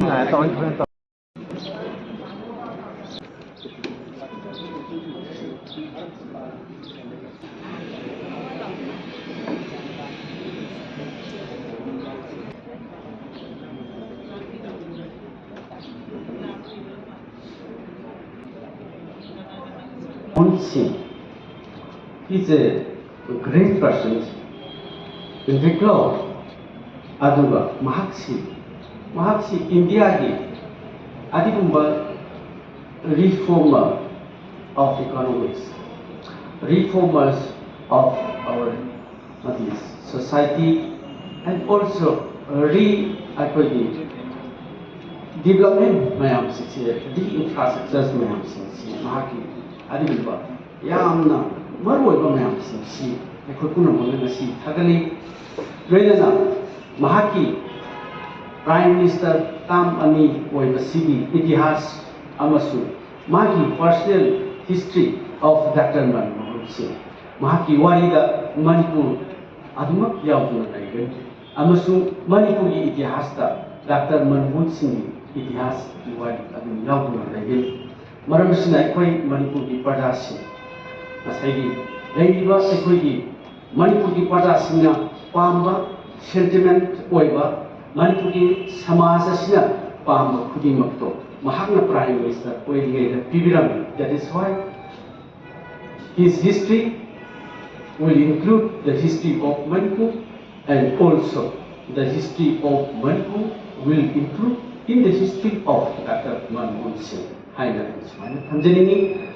He's a great person. Recall aduga Mahakshi India gi adigumba reformer of economics, reformers of our society, and also development mayam infrastructures mayam mahaki adigumba yamna maruoiba mayam akhoi punamona ngasi thagali loinana mahaki Prime Minister Tam Ani Oibasigi Itihas Amasu Maki personal history of Dr. Manmohan Singh Mahaki Warida Manipur Adumak Yauduna Naigan Amasu Manipur Itihasta Dr. Manmohan Singh Itihas Wari Adum Yauduna Naigan Maramasina Ekoi Manipur Padasi Asagi Ladiva Ekoi Manipur Padasina Pamba sentiment Oiba Manipuri Samasasina Pam Kudimakto, Mahana Prime Minister, Pibiram. That is why his history will include the history of Manipur, and also the history of Manipur will include in the history of Dr. Manmohan Singh. Hi, Tanzania.